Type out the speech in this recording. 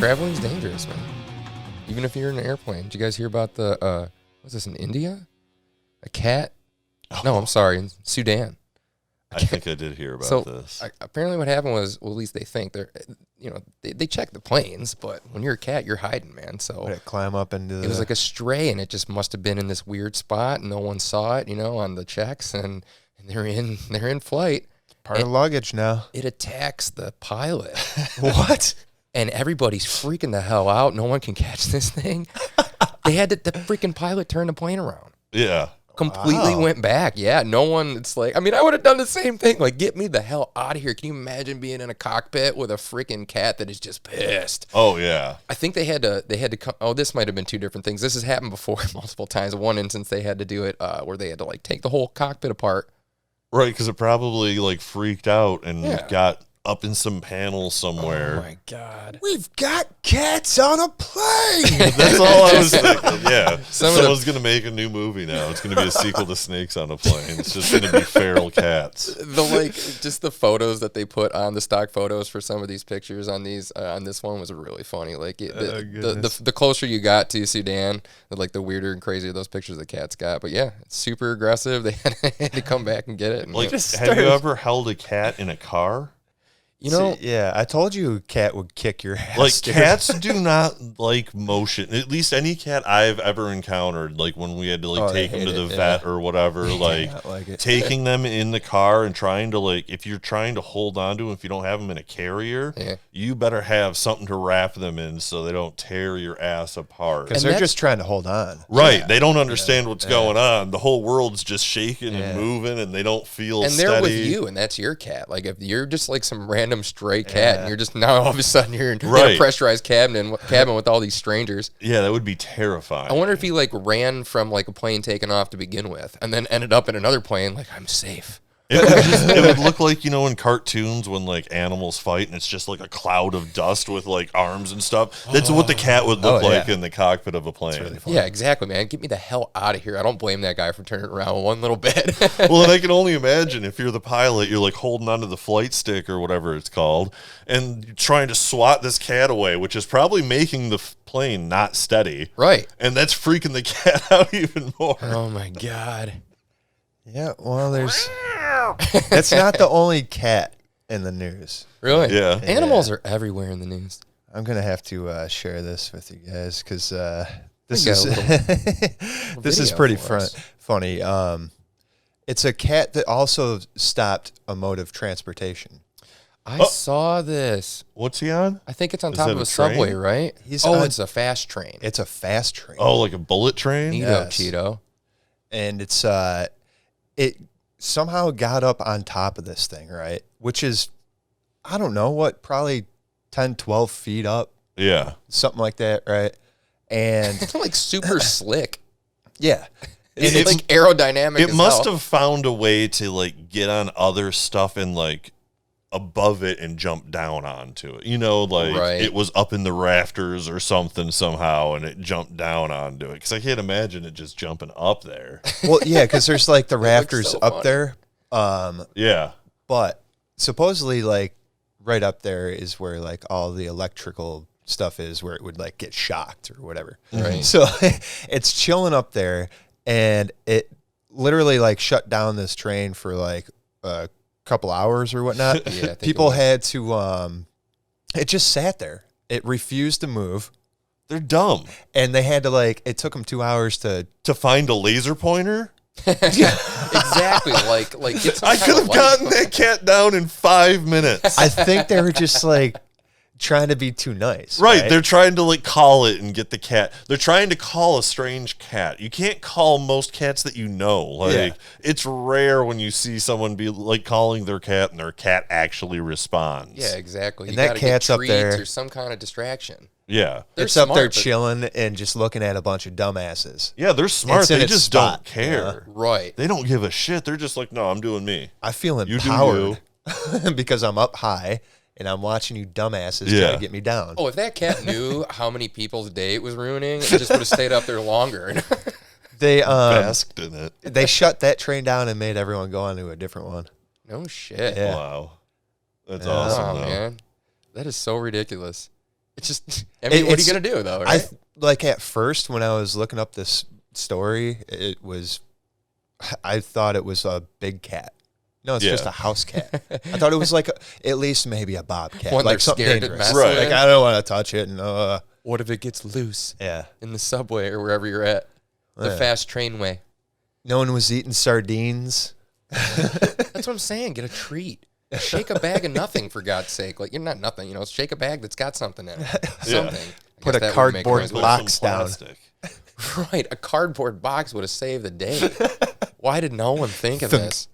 Traveling's dangerous, man. Even if you're in an airplane. Did you guys hear about the, what's this, in India? A cat? Oh. No, I'm sorry, in Sudan. I think I did hear about this. Apparently what happened was, well, at least they think, they check the planes, but when you're a cat, you're hiding, man. So climb up into it was like a stray, and it just must have been in this weird spot, and no one saw it, on the checks, and they're in flight. Part of luggage now. It attacks the pilot. What? And everybody's freaking the hell out. No one can catch this thing. They had the freaking pilot turn the plane around. Yeah. Completely went back. Yeah, no one, it's like, I mean, I would have done the same thing. Like, get me the hell out of here. Can you imagine being in a cockpit with a freaking cat that is just pissed? Oh, yeah. I think they had to come, this might have been two different things. This has happened before multiple times. One instance, they had to do it where they had to, like, take the whole cockpit apart. Right, because it probably, like, freaked out and got up in some panel somewhere. Oh, my God. We've got cats on a plane. That's all I was thinking, yeah. Someone's going to make a new movie now. It's going to be a sequel to Snakes on a Plane. It's just going to be feral cats. Just the photos that they put on the stock photos for some of these pictures on these on this one was really funny. Like, the closer you got to Sudan, the weirder and crazier those pictures the cats got. But, yeah, it's super aggressive. They had to come back and get it. And have you ever held a cat in a car? Yeah, I told you a cat would kick your ass. Like, cats do not like motion. At least any cat I've ever encountered, like when we had to take them to the vet or whatever, taking them in the car and trying to, if you're trying to hold on to them, if you don't have them in a carrier, you better have something to wrap them in so they don't tear your ass apart. Because they're just trying to hold on. Right. Yeah. They don't understand what's going on. The whole world's just shaking and moving, and they don't feel steady. And they're with you, and that's your cat. Like, if you're just like some random stray cat and you're just now all of a sudden you're in a pressurized cabin with all these strangers. Yeah, that would be terrifying. I wonder if he ran from a plane taking off to begin with and then ended up in another plane like, I'm safe. It would look like, in cartoons when animals fight and it's just like a cloud of dust with arms and stuff. That's what the cat would look like in the cockpit of a plane. Really yeah, exactly, man. Get me the hell out of here. I don't blame that guy for turning around one little bit. Well, and I can only imagine if you're the pilot, you're holding onto the flight stick or whatever it's called, and you're trying to swat this cat away, which is probably making the plane not steady. Right. And that's freaking the cat out even more. Oh, my God. Yeah, well, that's not the only cat in the news. Really? Yeah. Animals are everywhere in the news. I'm going to have to share this with you guys because this is pretty funny. It's a cat that also stopped a mode of transportation. I saw this. What's he on? I think it's on top of a subway, right? It's a fast train. It's a fast train. Oh, like a bullet train? Cheeto. And it's it somehow got up on top of this thing, right? Which is, I don't know, probably 10, 12 feet up. Yeah. Something like that, right? And it's super slick. Yeah. It's aerodynamic. It must have found a way to get on other stuff and above it and jump down onto it. It was up in the rafters or something somehow and it jumped down onto it. Because I can't imagine it just jumping up there. Well, yeah, because there's the rafters up there. Yeah. But supposedly right up there is where all the electrical stuff is, where it would get shocked or whatever. Right. So it's chilling up there, and it literally shut down this train for a couple hours or whatnot. Yeah, people had to it just sat there. It refused to move. They're dumb. And they had to it took them 2 hours to find a laser pointer. Exactly. I could have gotten that cat down in 5 minutes. I think they were just trying to be too nice. Right. They're trying to call it and get the cat. They're trying to call a strange cat. You can't call most cats that you know. It's rare when you see someone be calling their cat and their cat actually responds. Yeah, exactly. And that cat's up there. Or some kind of distraction. Yeah. It's up there chilling and just looking at a bunch of dumbasses. Yeah, they're smart. They just don't care. Right. They don't give a shit. They're just no, I'm doing me. I feel empowered because I'm up high and I'm watching you dumbasses try to get me down. Oh, if that cat knew how many people's day it was ruining, it just would have stayed up there longer. They basked in it. They shut that train down and made everyone go on to a different one. No shit. Yeah. Wow. That's awesome, though. Man. That is so ridiculous. It's just, I mean, what are you going to do, though, right? Like, at first, when I was looking up this story, I thought it was a big cat. No, it's just a house cat. I thought it was like at least maybe a bobcat. One like something dangerous. Right. Like, I don't want to touch it. And, what if it gets loose in the subway or wherever you're at? The fast trainway. No one was eating sardines. That's what I'm saying. Get a treat. Shake a bag of nothing, for God's sake. Like, you're not nothing, shake a bag that's got something in it. Something. Put a cardboard box down. Right. A cardboard box would have saved the day. Why did no one think of this?